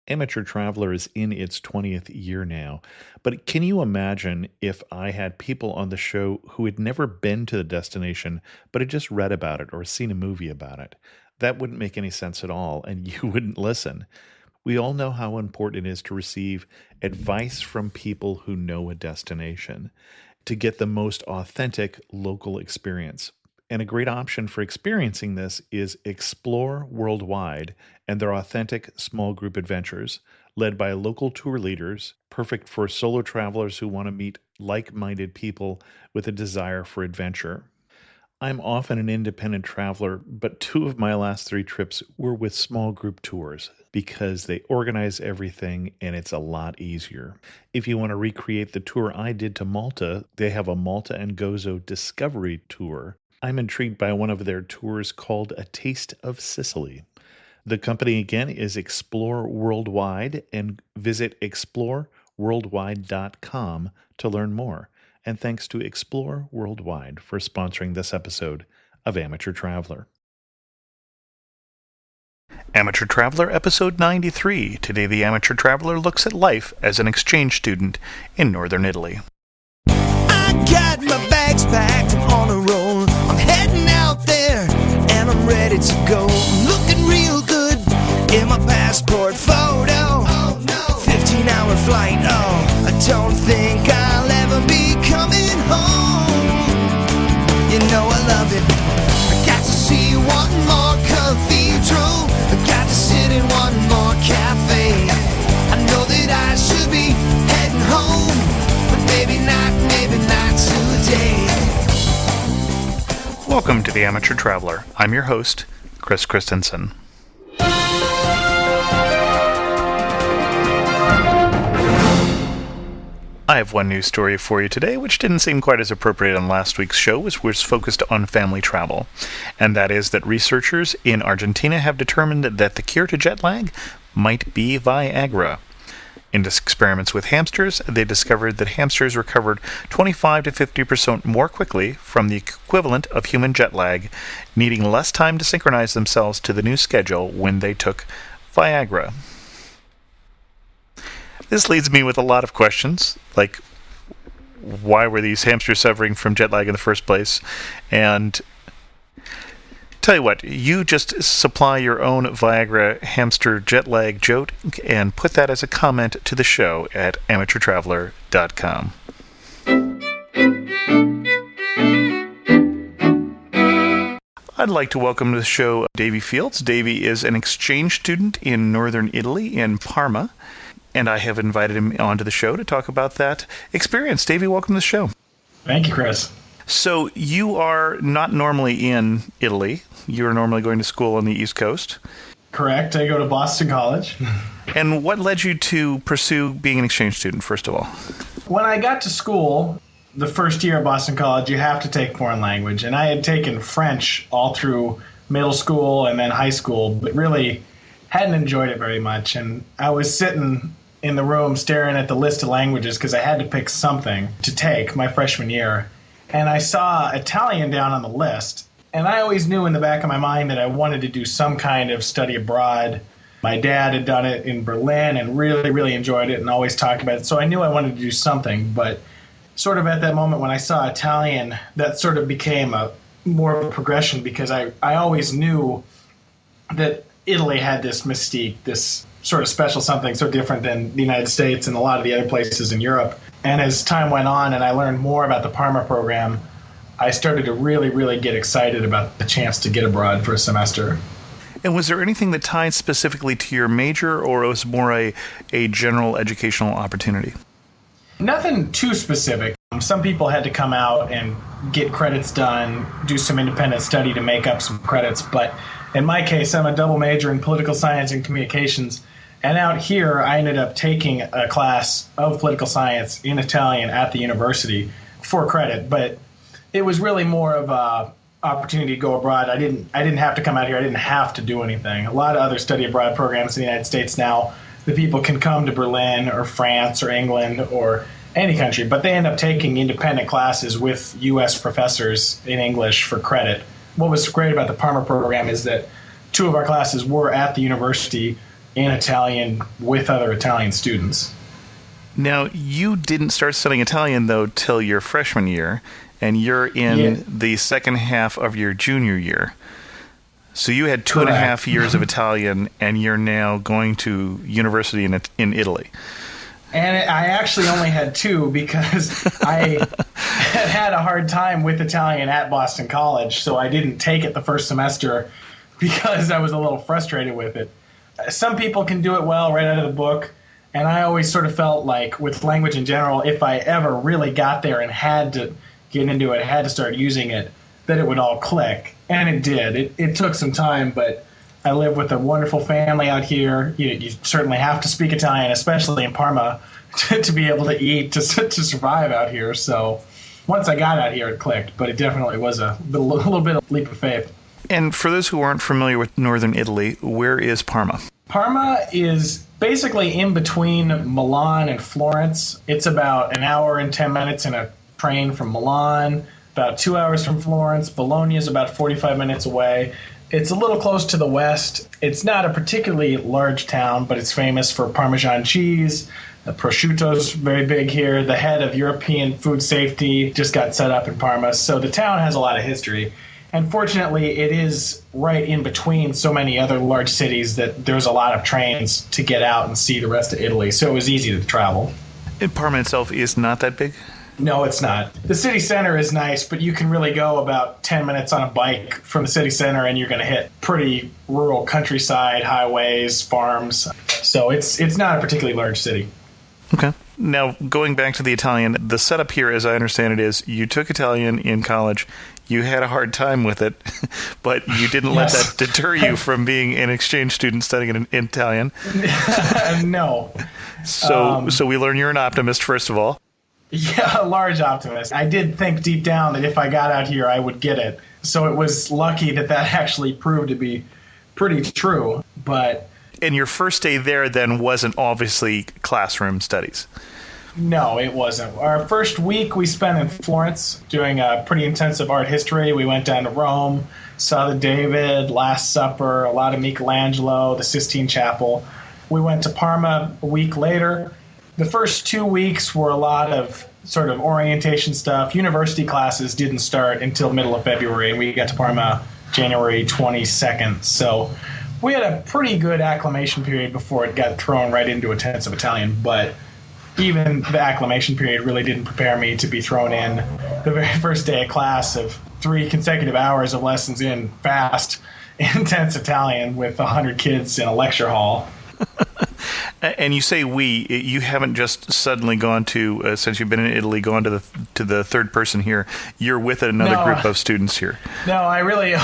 Amateur Traveler is in its 20th year now, but can you imagine if I had people on the show who had never been to the destination, but had just read about it or seen a movie about it? That wouldn't make any sense at all, and you wouldn't listen. We all know how important it is to receive advice from people who know a destination to get the most authentic local experience. And a great option for experiencing this is Explore Worldwide and their authentic small group adventures, led by local tour leaders, perfect for solo travelers who want to meet like minded people with a desire for adventure. I'm often an independent traveler, but two of my last three trips were with small group tours because they organize everything and it's a lot easier. If you want to recreate the tour I did to Malta, they have a Malta and Gozo Discovery Tour. I'm intrigued by one of their tours called A Taste of Sicily. The company again is Explore Worldwide, and visit exploreworldwide.com to learn more. And thanks to Explore Worldwide for sponsoring this episode of Amateur Traveler. Amateur Traveler, episode 93. Today, the Amateur Traveler looks at life as an exchange student in northern Italy. I got my bags packed, I'm on a roll. I'm heading out there, and I'm ready to go. I'm looking real good in my passport photo. 15-hour flight, I don't think I'll ever be coming home. You know I love it. I got to see one more cathedral. I got to sit in one more cafe. I know that I should be heading home, but maybe not today. Welcome to the Amateur Traveler. I'm your host, Chris Christensen. I have one news story for you today, which didn't seem quite as appropriate on last week's show, which was focused on family travel. And that is that researchers in Argentina have determined that the cure to jet lag might be Viagra. In experiments with hamsters, they discovered that hamsters recovered 25 to 50% more quickly from the equivalent of human jet lag, needing less time to synchronize themselves to the new schedule when they took Viagra. This leads me with a lot of questions, like why were these hamsters suffering from jet lag in the first place? And tell you what, you just supply your own Viagra hamster jet lag joke and put that as a comment to the show at amateurtraveler.com. I'd like to welcome to the show Davey Fields. Davey is an exchange student in northern Italy, in Parma. And I have invited him onto the show to talk about that experience. Davey, welcome to the show. Thank you, Chris. So you are not normally in Italy. You're normally going to school on the East Coast. Correct. I go to Boston College. And what led you to pursue being an exchange student, first of all? When I got to school, the first year at Boston College, you have to take foreign language. And I had taken French all through middle school and then high school, but really hadn't enjoyed it very much. And I was sitting in the room staring at the list of languages because I had to pick something to take my freshman year. And I saw Italian down on the list. And I always knew in the back of my mind that I wanted to do some kind of study abroad. My dad had done it in Berlin and really, really enjoyed it and always talked about it. So I knew I wanted to do something. But sort of at that moment when I saw Italian, that sort of became more of a progression because I always knew that Italy had this mystique, this sort of special something so different than the United States and a lot of the other places in Europe. And as time went on and I learned more about the Parma program, I started to really, really get excited about the chance to get abroad for a semester. And was there anything that tied specifically to your major, or it was more a general educational opportunity? Nothing too specific. Some people had to come out and get credits done, do some independent study to make up some credits, but in my case, I'm a double major in political science and communications, and out here I ended up taking a class of political science in Italian at the university for credit, but it was really more of a opportunity to go abroad. I didn't have to come out here. I didn't have to do anything. A lot of other study abroad programs in the United States now, the people can come to Berlin or France or England or any country, but they end up taking independent classes with U.S. professors in English for credit. What was great about the Parma program is that two of our classes were at the university in Italian with other Italian students. Now, you didn't start studying Italian, though, till your freshman year, and you're in the second half of your junior year. So you had 2.5 years of Italian, and you're now going to university in Italy. And I actually only had 2 because I had a hard time with Italian at Boston College, so I didn't take it the first semester because I was a little frustrated with it. Some people can do it well right out of the book, and I always sort of felt like with language in general, if I ever really got there and had to get into it, had to start using it, that it would all click. And it did. It took some time, but I live with a wonderful family out here. You certainly have to speak Italian, especially in Parma, to be able to eat, to survive out here. So once I got out here, it clicked, but it definitely was a little bit of leap of faith. And for those who aren't familiar with northern Italy, where is Parma? Parma is basically in between Milan and Florence. It's about an hour and 10 minutes in a train from Milan, about 2 hours from Florence. Bologna is about 45 minutes away. It's a little close to the west. It's not a particularly large town, but it's famous for Parmesan cheese. The prosciutto's very big here. The head of European food safety just got set up in Parma. So the town has a lot of history. And fortunately, it is right in between so many other large cities that there's a lot of trains to get out and see the rest of Italy. So it was easy to travel. And Parma itself is not that big? No, it's not. The city center is nice, but you can really go about 10 minutes on a bike from the city center and you're going to hit pretty rural countryside, highways, farms. So it's not a particularly large city. Okay. Now, going back to the Italian, the setup here, as I understand it, is you took Italian in college. You had a hard time with it, but you didn't let that deter you from being an exchange student studying in Italian. No. So we learn you're an optimist, first of all. Yeah, a large optimist. I did think deep down that if I got out here, I would get it. So it was lucky that actually proved to be pretty true. And your first day there then wasn't obviously classroom studies. No, it wasn't. Our first week we spent in Florence doing a pretty intensive art history. We went down to Rome, saw the David, Last Supper, a lot of Michelangelo, the Sistine Chapel. We went to Parma a week later. The first 2 weeks were a lot of sort of orientation stuff. University classes didn't start until middle of February, and we got to Parma January 22nd. So we had a pretty good acclimation period before it got thrown right into intensive Italian, but even the acclimation period really didn't prepare me to be thrown in the very first day of class of 3 consecutive hours of lessons in fast, intense Italian with 100 kids in a lecture hall. And you say you haven't just suddenly gone to, since you've been in Italy, gone to the third person here. You're with another group of students here. No, I really,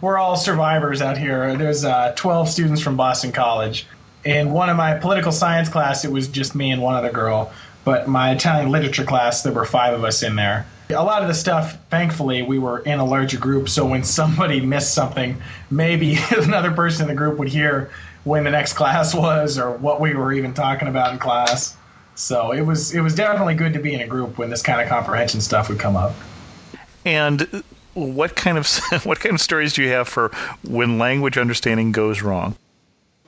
we're all survivors out here. There's 12 students from Boston College. In one of my political science class, it was just me and one other girl. But my Italian literature class, there were 5 of us in there. A lot of the stuff, thankfully, we were in a larger group, so when somebody missed something, maybe another person in the group would hear when the next class was or what we were even talking about in class. So it was definitely good to be in a group when this kind of comprehension stuff would come up. And what kind of stories do you have for when language understanding goes wrong?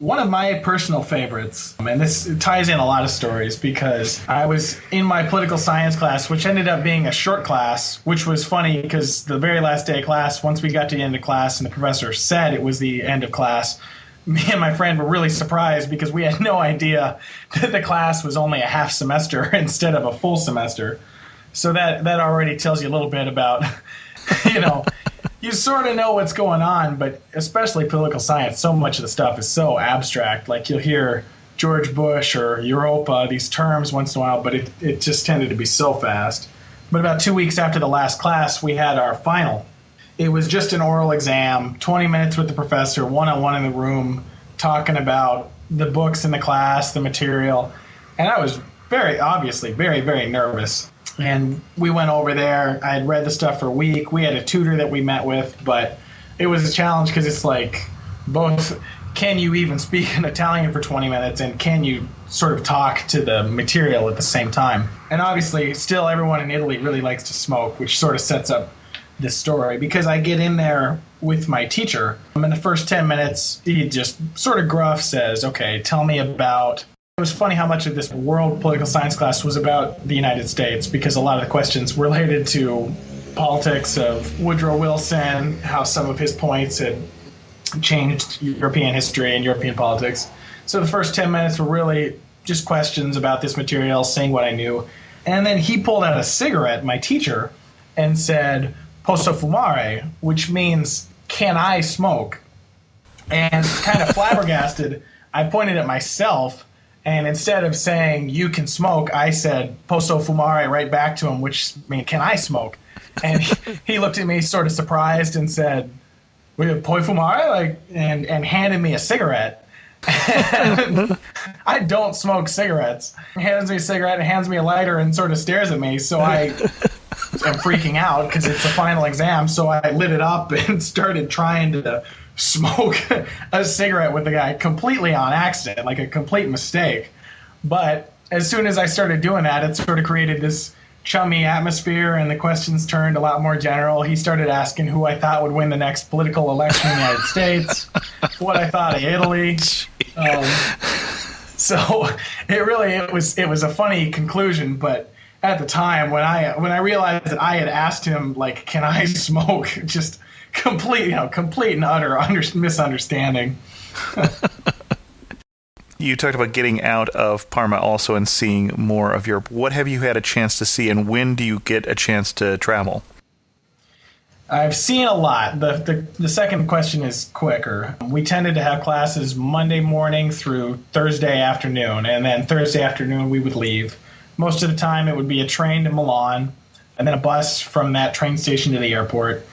One of my personal favorites, and this ties in a lot of stories, because I was in my political science class, which ended up being a short class, which was funny because the very last day of class, once we got to the end of class and the professor said it was the end of class, me and my friend were really surprised because we had no idea that the class was only a half semester instead of a full semester. So that already tells you a little bit about, you sort of know what's going on, but especially political science, so much of the stuff is so abstract. Like you'll hear George Bush or Europa, these terms once in a while, but it just tended to be so fast. But about 2 weeks after the last class, we had our final. It was just an oral exam, 20 minutes with the professor, one-on-one in the room, talking about the books in the class, the material. And I was very nervous. And we went over there. I had read the stuff for a week. We had a tutor that we met with, but it was a challenge because it's like both, can you even speak in Italian for 20 minutes and can you sort of talk to the material at the same time? And obviously, still everyone in Italy really likes to smoke, which sort of sets up this story because I get in there with my teacher. In the first 10 minutes, he just sort of gruff says, okay, tell me about. It was funny how much of this world political science class was about the United States because a lot of the questions related to politics of Woodrow Wilson, how some of his points had changed European history and European politics. So the first 10 minutes were really just questions about this material, saying what I knew. And then he pulled out a cigarette, my teacher, and said, "Posso fumare," which means, can I smoke? And kind of flabbergasted, I pointed at myself, and instead of saying, you can smoke, I said, "Posso fumare," right back to him, which means, can I smoke? And he looked at me sort of surprised and said, "Puoi fumare?" And handed me a cigarette. I don't smoke cigarettes. He hands me a cigarette and hands me a lighter and sort of stares at me. So I am freaking out because it's a final exam. So I lit it up and started trying to smoke a cigarette with the guy completely on accident, like a complete mistake. But as soon as I started doing that, it sort of created this chummy atmosphere and the questions turned a lot more general. He started asking who I thought would win the next political election in the United States, what I thought of Italy. So it was a funny conclusion, but at the time when I realized that I had asked him, like, can I smoke, just complete and utter misunderstanding. You talked about getting out of Parma also and seeing more of Europe. What have you had a chance to see, and when do you get a chance to travel? I've seen a lot. The second question is quicker. We tended to have classes Monday morning through Thursday afternoon, and then Thursday afternoon we would leave. Most of the time it would be a train to Milan, and then a bus from that train station to the airport.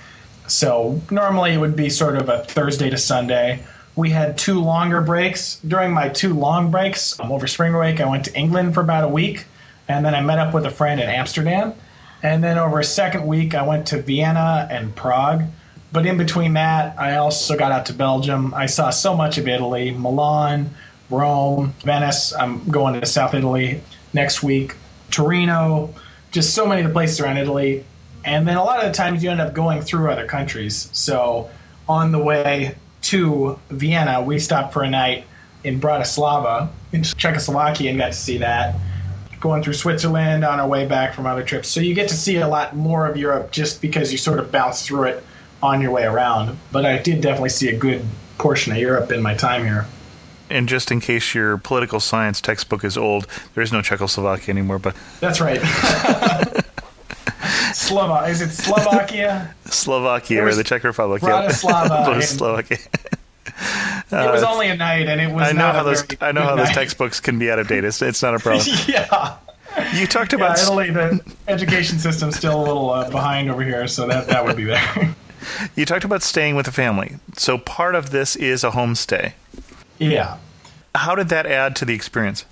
So normally it would be sort of a Thursday to Sunday. We had 2 longer breaks. During my 2 long breaks, over spring break, I went to England for about a week, and then I met up with a friend in Amsterdam. And then over a second week, I went to Vienna and Prague. But in between that, I also got out to Belgium. I saw so much of Italy, Milan, Rome, Venice. I'm going to South Italy next week, Torino, just so many of the places around Italy. And then a lot of the times you end up going through other countries. So on the way to Vienna, we stopped for a night in Bratislava in Czechoslovakia and got to see that. Going through Switzerland on our way back from other trips. So you get to see a lot more of Europe just because you sort of bounce through it on your way around. But I did definitely see a good portion of Europe in my time here. And just in case your political science textbook is old, there is no Czechoslovakia anymore. But that's right. Is it Slovakia? Slovakia or the Czech Republic. Bratislava. Slovakia. It was only a night, and it was. I know how those textbooks can be out of date. It's not a problem. Yeah. You talked about Italy. The education system's still a little behind over here, so that would be there. You talked about staying with the family. So part of this is a homestay. Yeah. How did that add to the experience?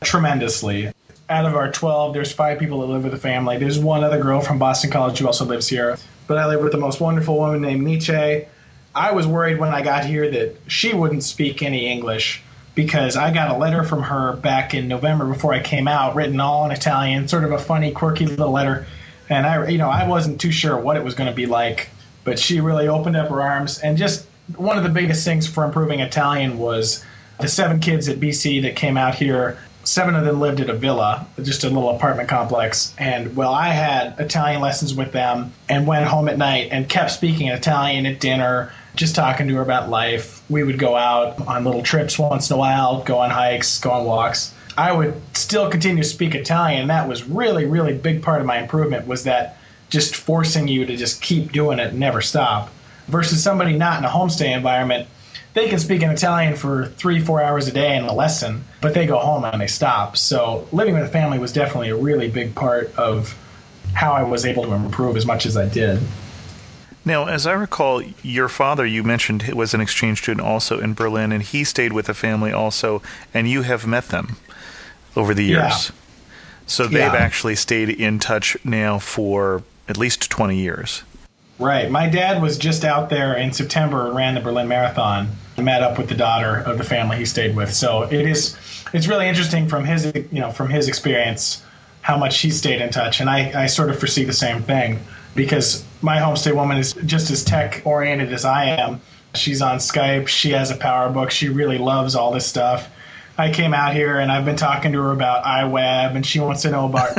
Tremendously. Out of our 12, there's 5 people that live with the family. There's one other girl from Boston College who also lives here. But I live with the most wonderful woman named Nietzsche. I was worried when I got here that she wouldn't speak any English because I got a letter from her back in November before I came out, written all in Italian, sort of a funny, quirky little letter. And I wasn't too sure what it was going to be like, but she really opened up her arms. And just one of the biggest things for improving Italian was the 7 kids at BC that came out here. 7 of them lived at a villa, just a little apartment complex. And, well, I had Italian lessons with them and went home at night and kept speaking Italian at dinner, just talking to her about life. We would go out on little trips once in a while, go on hikes, go on walks. I would still continue to speak Italian. That was really, really big part of my improvement was that just forcing you to just keep doing it and never stop. Versus somebody not in a homestay environment, they can speak in Italian for 3-4 hours a day in a lesson, but they go home and they stop. So living with a family was definitely a really big part of how I was able to improve as much as I did. Now, as I recall, your father, you mentioned, was an exchange student also in Berlin, and he stayed with the family also, and you have met them over the years. Yeah. So they've actually stayed in touch now for at least 20 years. Right. My dad was just out there in September and ran the Berlin Marathon. I met up with the daughter of the family he stayed with. So it's really interesting from his experience how much he stayed in touch. And I sort of foresee the same thing. because my homestay woman is just as tech oriented as I am. She's on Skype. She has a PowerBook. She really loves all this stuff. I came out here and I've been talking to her about iWeb, and she wants to know about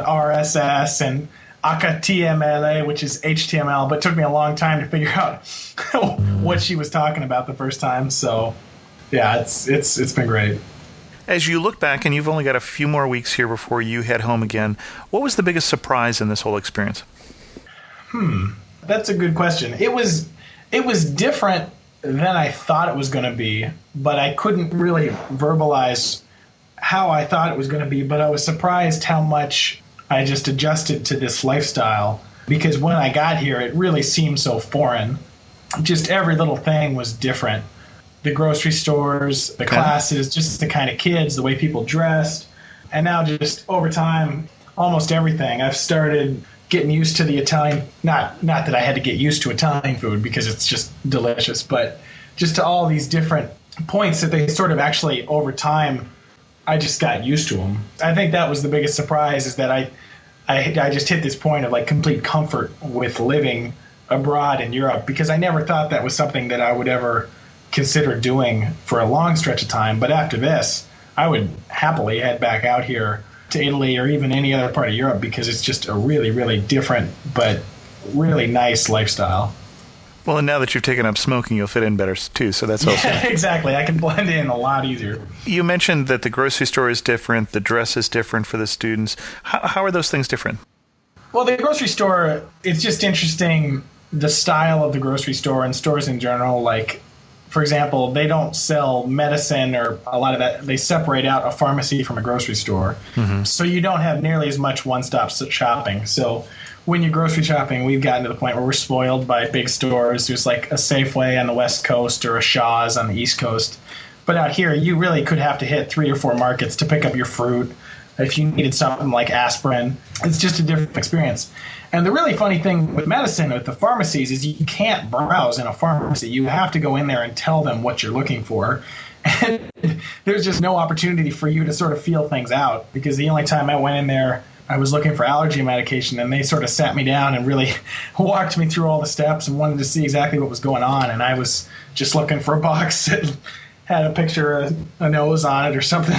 RSS and HTML, which is HTML, but it took me a long time to figure out what she was talking about the first time. So, yeah, it's been great. As you look back, and you've only got a few more weeks here before you head home again, what was the biggest surprise in this whole experience? That's a good question. It was different than I thought it was going to be, but I couldn't really verbalize how I thought it was going to be. But I was surprised how much I just adjusted to this lifestyle, because when I got here, it really seemed so foreign. Just every little thing was different. The grocery stores, the classes, just the kind of kids, the way people dressed. And now just over time, almost everything. I've started getting used to the Italian, not that I had to get used to Italian food because it's just delicious, but just to all these different points that they sort of actually over time, I just got used to them. I think that was the biggest surprise, is that I just hit this point of like complete comfort with living abroad in Europe, because I never thought that was something that I would ever consider doing for a long stretch of time. But after this, I would happily head back out here to Italy or even any other part of Europe, because it's just a really, really different but really nice lifestyle. Well, and now that you've taken up smoking, you'll fit in better too, so that's also... Yeah, exactly. I can blend in a lot easier. You mentioned that the grocery store is different, the dress is different for the students. How are those things different? Well, the grocery store, it's just interesting, the style of the grocery store and stores in general. Like, for example, they don't sell medicine or a lot of that. They separate out a pharmacy from a grocery store. Mm-hmm. So you don't have nearly as much one-stop shopping. So when you're grocery shopping, we've gotten to the point where we're spoiled by big stores. There's like a Safeway on the West Coast or a Shaw's on the East Coast. But out here, you really could have to hit 3 or 4 markets to pick up your fruit. If you needed something like aspirin, it's just a different experience. And the really funny thing with medicine, with the pharmacies, is you can't browse in a pharmacy. You have to go in there and tell them what you're looking for. And there's just no opportunity for you to sort of feel things out, because the only time I went in there, I was looking for allergy medication, and they sort of sat me down and really walked me through all the steps and wanted to see exactly what was going on. And I was just looking for a box that had a picture of a nose on it or something,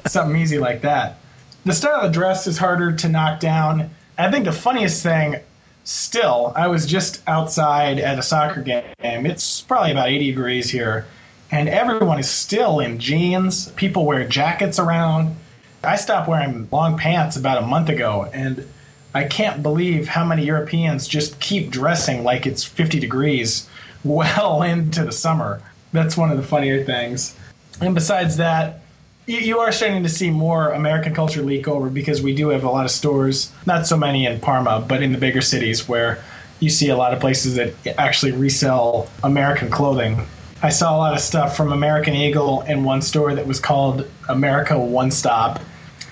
something easy like that. The style of dress is harder to knock down. I think the funniest thing, still, I was just outside at a soccer game. It's probably about 80 degrees here, and everyone is still in jeans. People wear jackets around. I stopped wearing long pants about a month ago, and I can't believe how many Europeans just keep dressing like it's 50 degrees well into the summer. That's one of the funnier things. And besides that, you are starting to see more American culture leak over, because we do have a lot of stores, not so many in Parma, but in the bigger cities, where you see a lot of places that actually resell American clothing. I saw a lot of stuff from American Eagle in one store that was called America One Stop.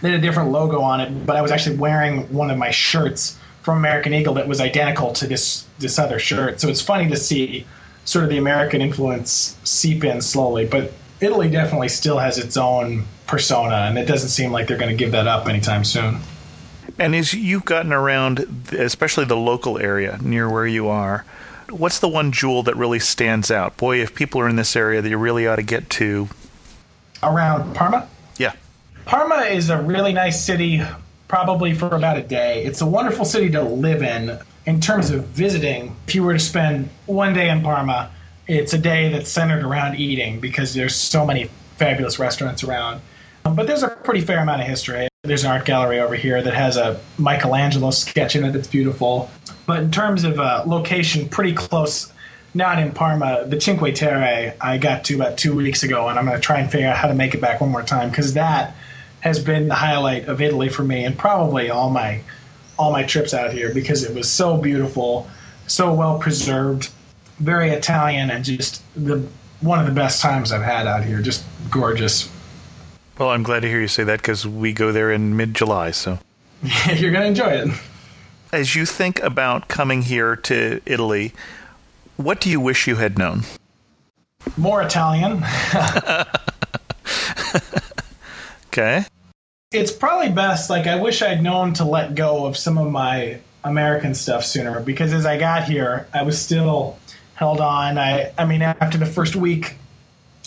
They had a different logo on it, but I was actually wearing one of my shirts from American Eagle that was identical to this other shirt. So it's funny to see sort of the American influence seep in slowly, but Italy definitely still has its own persona, and it doesn't seem like they're going to give that up anytime soon. And as you've gotten around, especially the local area near where you are, what's the one jewel that really stands out? Boy, if people are in this area that you really ought to get to. Around Parma? Yeah. Parma is a really nice city, probably for about a day. It's a wonderful city to live in terms of visiting. If you were to spend one day in Parma, it's a day that's centered around eating, because there's so many fabulous restaurants around. But there's a pretty fair amount of history. There's an art gallery over here that has a Michelangelo sketch in it that's beautiful. But in terms of location, pretty close, not in Parma, the Cinque Terre I got to about 2 weeks ago, and I'm going to try and figure out how to make it back one more time, because that has been the highlight of Italy for me, and probably all my trips out here, because it was so beautiful, so well preserved, very Italian, and just one of the best times I've had out here. Just gorgeous. Well, I'm glad to hear you say that, because we go there in mid-July, so. You're going to enjoy it. As you think about coming here to Italy, what do you wish you had known? More Italian. Okay. It's probably best, like, I wish I'd known to let go of some of my American stuff sooner, because as I got here, I was still held on. I mean, after the first week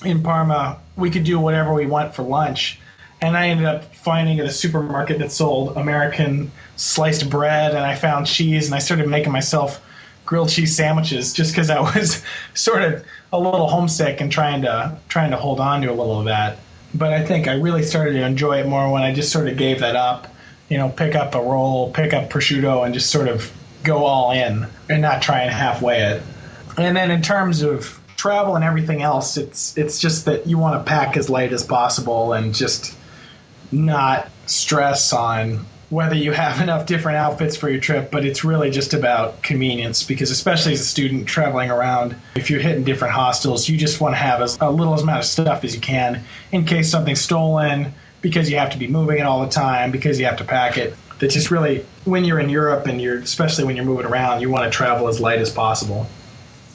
in Parma, we could do whatever we want for lunch. And I ended up finding at a supermarket that sold American sliced bread, and I found cheese, and I started making myself grilled cheese sandwiches just because I was sort of a little homesick and trying to hold on to a little of that. But I think I really started to enjoy it more when I just sort of gave that up. You know, pick up a roll, pick up prosciutto, and just sort of go all in and not try and halfway it. And then in terms of travel and everything else, it's just that you want to pack as light as possible and just not stress on whether you have enough different outfits for your trip, but it's really just about convenience, because especially as a student traveling around, if you're hitting different hostels, you just want to have a little amount of stuff as you can in case something's stolen, because you have to be moving it all the time, because you have to pack it. That's just really, when you're in Europe and especially when you're moving around, you want to travel as light as possible.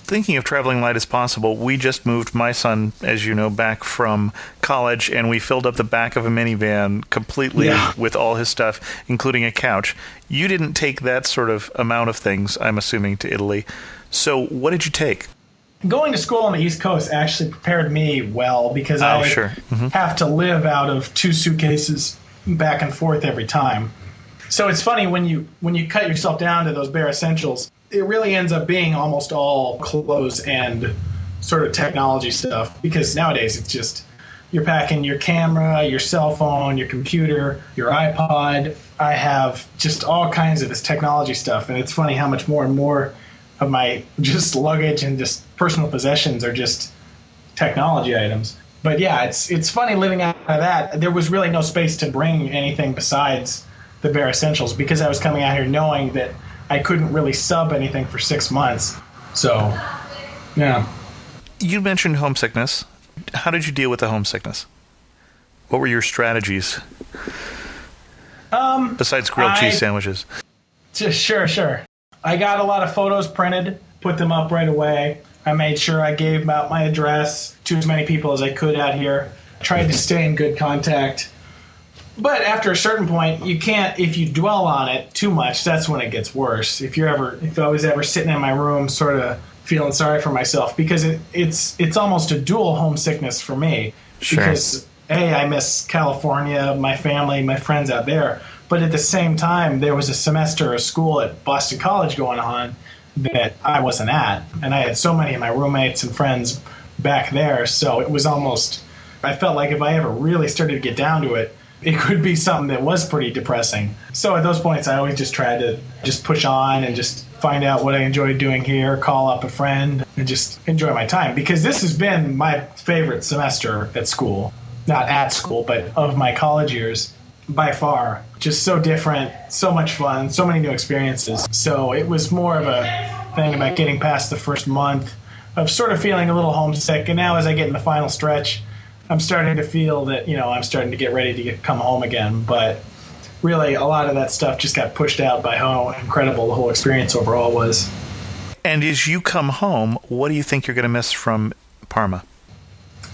Thinking of traveling light as possible, we just moved my son, as you know, back from college, and we filled up the back of a minivan completely with all his stuff, including a couch. You didn't take that sort of amount of things, I'm assuming, to Italy. So what did you take? Going to school on the East Coast actually prepared me well, because I have to live out of 2 suitcases back and forth every time. So it's funny, when you cut yourself down to those bare essentials, it really ends up being almost all clothes and sort of technology stuff, because nowadays it's just, you're packing your camera, your cell phone, your computer, your iPod. I have just all kinds of this technology stuff, and it's funny how much more and more of my just luggage and just personal possessions are just technology items. But yeah, it's funny living out of that. There was really no space to bring anything besides the bare essentials, because I was coming out here knowing that I couldn't really sub anything for 6 months. So, yeah. You mentioned homesickness. How did you deal with the homesickness? What were your strategies? Besides grilled cheese sandwiches. Sure. I got a lot of photos printed, put them up right away. I made sure I gave out my address to as many people as I could out here. Tried to stay in good contact. But after a certain point, you can't, if you dwell on it too much, that's when it gets worse. If I was ever sitting in my room sort of feeling sorry for myself, because it's almost a dual homesickness for me. Sure. Because, A, I miss California, my family, my friends out there. But at the same time, there was a semester of school at Boston College going on that I wasn't at. And I had so many of my roommates and friends back there. So it was almost, I felt like if I ever really started to get down to it, it could be something that was pretty depressing. So at those points, I always just tried to just push on and just find out what I enjoyed doing here, call up a friend, and just enjoy my time. Because this has been my favorite semester at school. Not at school, but of my college years, by far. Just so different, so much fun, so many new experiences. So it was more of a thing about getting past the first month of sort of feeling a little homesick. And now as I get in the final stretch, I'm starting to feel that, I'm starting to get ready to come home again. But really, a lot of that stuff just got pushed out by how incredible the whole experience overall was. And as you come home, what do you think you're going to miss from Parma?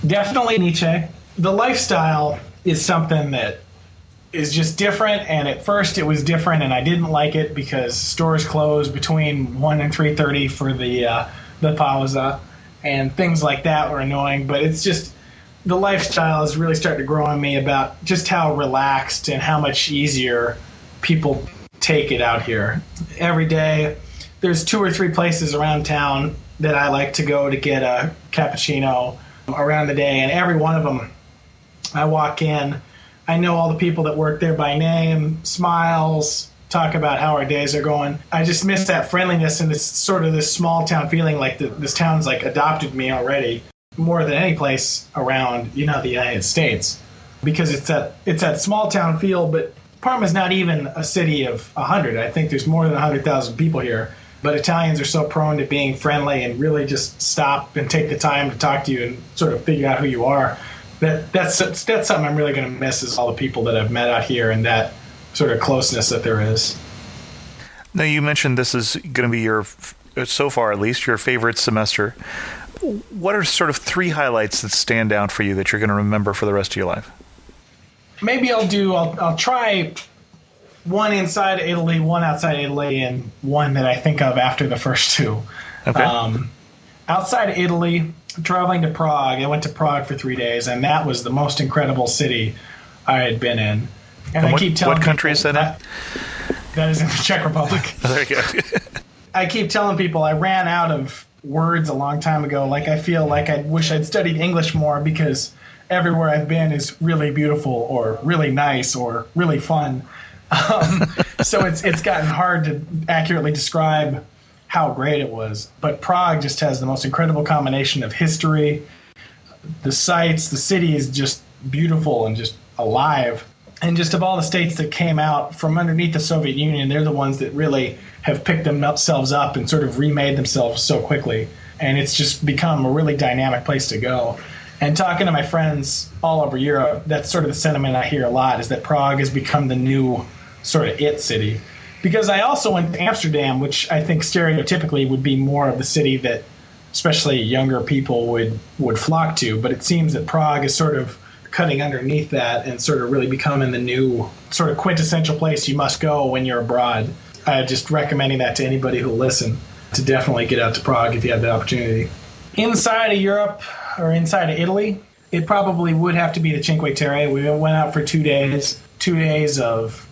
Definitely Nietzsche. The lifestyle is something that is just different, and at first it was different, and I didn't like it because stores closed between 1 and 3:30 for the pausa, and things like that were annoying. But it's just, the lifestyle is really starting to grow on me about just how relaxed and how much easier people take it out here. Every day, there's 2 or 3 places around town that I like to go to get a cappuccino around the day, and every one of them, I walk in, I know all the people that work there by name, smiles, talk about how our days are going. I just miss that friendliness and this sort of this small town feeling, like this town's like adopted me already, more than any place around, the United States, because it's that small town feel. But Parma's not even a city of 100. I think there's more than 100,000 people here. But Italians are so prone to being friendly and really just stop and take the time to talk to you and sort of figure out who you are. That's something I'm really going to miss, is all the people that I've met out here and that sort of closeness that there is. Now, you mentioned this is going to be your, so far at least, your favorite semester. What are sort of 3 highlights that stand out for you that you're going to remember for the rest of your life? Maybe I'll try one inside Italy, one outside Italy, and one that I think of after the first two. Okay. Outside Italy, traveling to Prague, I went to Prague for 3 days, and that was the most incredible city I had been in. And I keep telling what country people is that in? That is in the Czech Republic. There you go. I keep telling people I ran out of words a long time ago. Like, I feel like I wish I'd studied English more, because everywhere I've been is really beautiful or really nice or really fun. So it's gotten hard to accurately describe how great it was. But Prague just has the most incredible combination of history, the sights, the city is just beautiful and just alive. And just of all the states that came out from underneath the Soviet Union, they're the ones that really have picked themselves up and sort of remade themselves so quickly. And it's just become a really dynamic place to go. And talking to my friends all over Europe, that's sort of the sentiment I hear a lot, is that Prague has become the new sort of it city. Because I also went to Amsterdam, which I think stereotypically would be more of the city that especially younger people would flock to. But it seems that Prague is sort of cutting underneath that and sort of really becoming the new sort of quintessential place you must go when you're abroad. I'm just recommending that to anybody who'll listen, to definitely get out to Prague if you have the opportunity. Inside of Europe, or inside of Italy, it probably would have to be the Cinque Terre. We went out for 2 days, 2 days of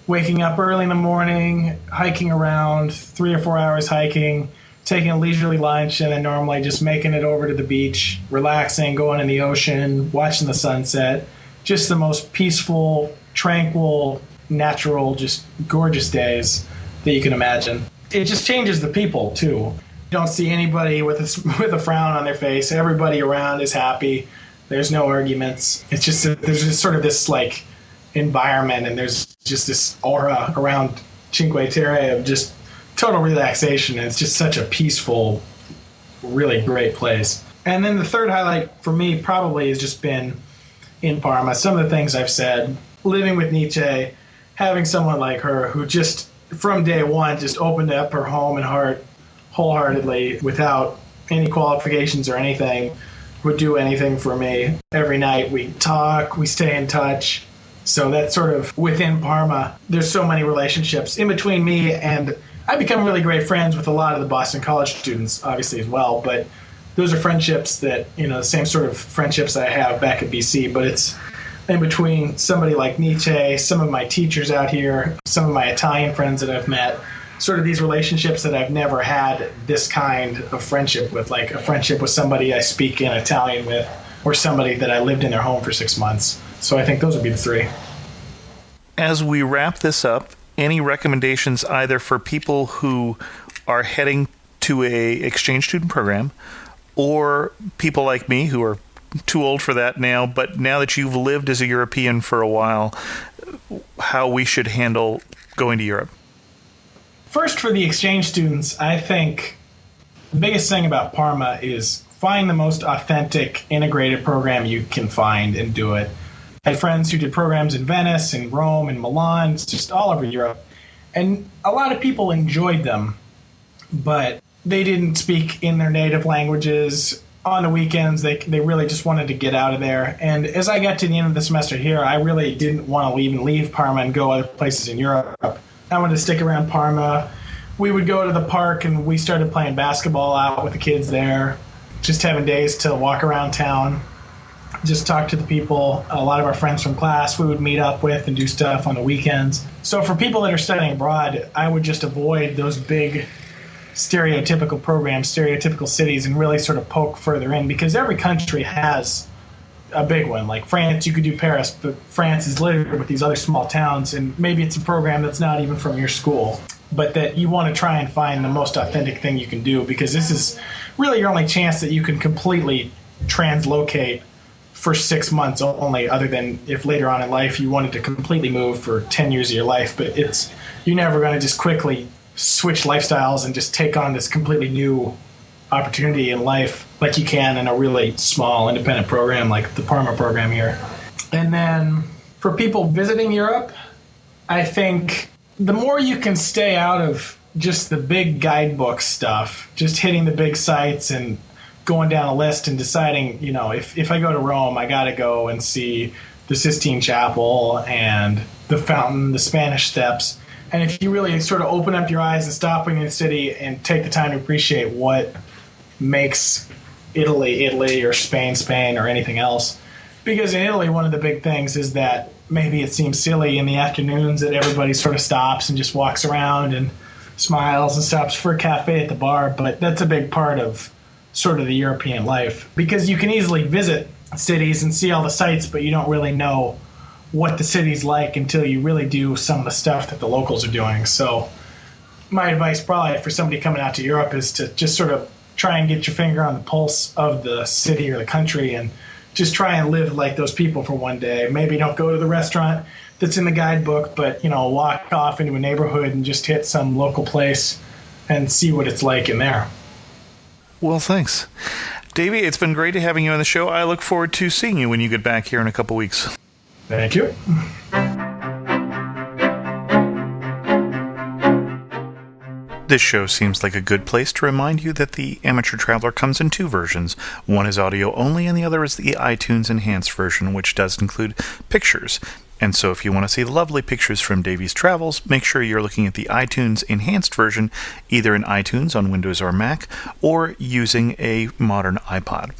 waking up early in the morning, hiking around, 3 or 4 hours hiking, taking a leisurely lunch, and then normally just making it over to the beach, relaxing, going in the ocean, watching the sunset. Just the most peaceful, tranquil, natural, just gorgeous days that you can imagine. It just changes the people, too. You don't see anybody with a frown on their face. Everybody around is happy. There's no arguments. It's just, there's just sort of this, like, environment, and there's just this aura around Cinque Terre of just total relaxation, and it's just such a peaceful, really great place. And then the third highlight for me probably has just been in Parma. Some of the things I've said, living with Nietzsche, having someone like her who just from day one just opened up her home and heart wholeheartedly without any qualifications or anything, would do anything for me. Every night we talk, we stay in touch. So that's sort of within Parma. There's so many relationships in between me, and I've become really great friends with a lot of the Boston College students, obviously, as well. But those are friendships that, the same sort of friendships I have back at BC. But it's in between somebody like Nietzsche, some of my teachers out here, some of my Italian friends that I've met, sort of these relationships that I've never had this kind of friendship with, like a friendship with somebody I speak in Italian with, or somebody that I lived in their home for 6 months. So I think those would be the three. As we wrap this up, any recommendations either for people who are heading to a exchange student program, or people like me who are too old for that now, but now that you've lived as a European for a while, how we should handle going to Europe? First, for the exchange students, I think the biggest thing about Parma is find the most authentic integrated program you can find and do it. I had friends who did programs in Venice, in Rome, in Milan, just all over Europe. And a lot of people enjoyed them, but they didn't speak in their native languages. On the weekends, they really just wanted to get out of there. And as I got to the end of the semester here, I really didn't want to even leave Parma and go other places in Europe. I wanted to stick around Parma. We would go to the park, and we started playing basketball out with the kids there, just having days to walk around town, just talk to the people. A lot of our friends from class we would meet up with and do stuff on the weekends. So for people that are studying abroad, I would just avoid those big stereotypical programs, stereotypical cities, and really sort of poke further in, because every country has a big one. Like France, you could do Paris, but France is littered with these other small towns, and maybe it's a program that's not even from your school, but that you want to try and find the most authentic thing you can do, because this is really your only chance that you can completely translocate for 6 months only, other than if later on in life you wanted to completely move for 10 years of your life. But you're never going to just quickly switch lifestyles and just take on this completely new opportunity in life like you can in a really small independent program like the Parma program here. And then for people visiting Europe, I think the more you can stay out of just the big guidebook stuff, just hitting the big sites and going down a list and deciding, if I go to Rome, I got to go and see the Sistine Chapel and the fountain, the Spanish Steps. And if you really sort of open up your eyes and stop in the city and take the time to appreciate what makes Italy, or Spain, or anything else. Because in Italy, one of the big things is that maybe it seems silly in the afternoons that everybody sort of stops and just walks around and smiles and stops for a cafe at the bar, but that's a big part of sort of the European life. Because you can easily visit cities and see all the sights, but you don't really know what the city's like until you really do some of the stuff that the locals are doing. So my advice probably for somebody coming out to Europe is to just sort of try and get your finger on the pulse of the city or the country and just try and live like those people for one day. Maybe don't go to the restaurant that's in the guidebook, but, walk off into a neighborhood and just hit some local place and see what it's like in there. Well, thanks. Davey, it's been great having you on the show. I look forward to seeing you when you get back here in a couple weeks. Thank you. This show seems like a good place to remind you that the Amateur Traveler comes in two versions. One is audio only, and the other is the iTunes Enhanced version, which does include pictures. And so if you want to see the lovely pictures from Davey's travels, make sure you're looking at the iTunes Enhanced version, either in iTunes on Windows or Mac, or using a modern iPod.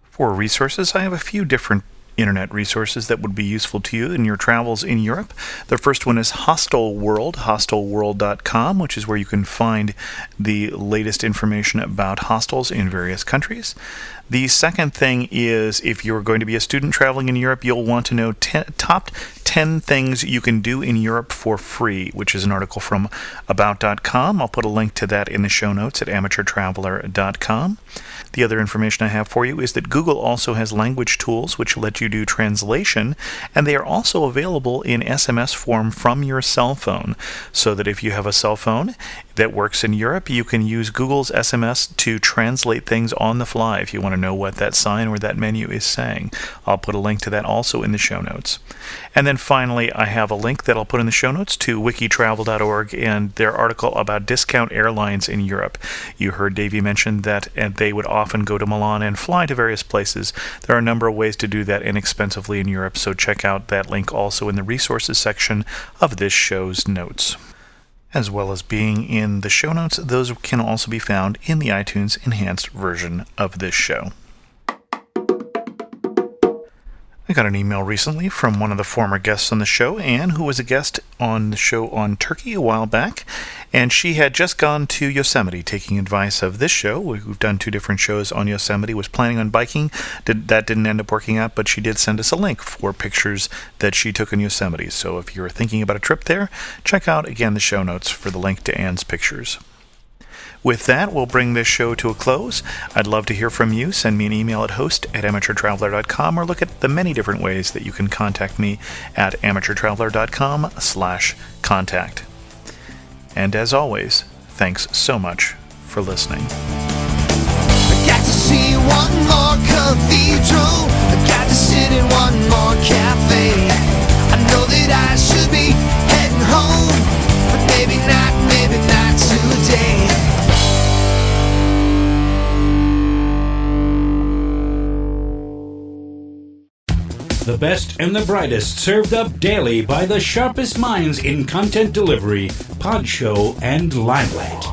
For resources, I have a few different internet resources that would be useful to you in your travels in Europe. The first one is Hostel World, hostelworld.com, which is where you can find the latest information about hostels in various countries. The second thing is, if you're going to be a student traveling in Europe, you'll want to know top 10 things you can do in Europe for free, which is an article from about.com. I'll put a link to that in the show notes at amateurtraveler.com. The other information I have for you is that Google also has language tools which let you do translation, and they are also available in SMS form from your cell phone, so that if you have a cell phone that works in Europe, you can use Google's SMS to translate things on the fly if you want to know what that sign or that menu is saying. I'll put a link to that also in the show notes. And then finally, I have a link that I'll put in the show notes to wikitravel.org and their article about discount airlines in Europe. You heard Davey mention that they would often go to Milan and fly to various places. There are a number of ways to do that inexpensively in Europe, so check out that link also in the resources section of this show's notes. As well as being in the show notes, those can also be found in the iTunes Enhanced version of this show. I got an email recently from one of the former guests on the show, Anne, who was a guest on the show on Turkey a while back, and she had just gone to Yosemite, taking advice of this show. We've done 2 different shows on Yosemite, was planning on biking. That didn't end up working out, but she did send us a link for pictures that she took in Yosemite. So if you're thinking about a trip there, check out, again, the show notes for the link to Anne's pictures. With that, we'll bring this show to a close. I'd love to hear from you. Send me an email at host@amateurtraveler.com or look at the many different ways that you can contact me at amateurtraveler.com/contact. And as always, thanks so much for listening. I got to see one more cathedral. I got to sit in one more cafe. I know that I should be heading home, but maybe not today. The best and the brightest served up daily by the sharpest minds in content delivery, Podshow and Limelight.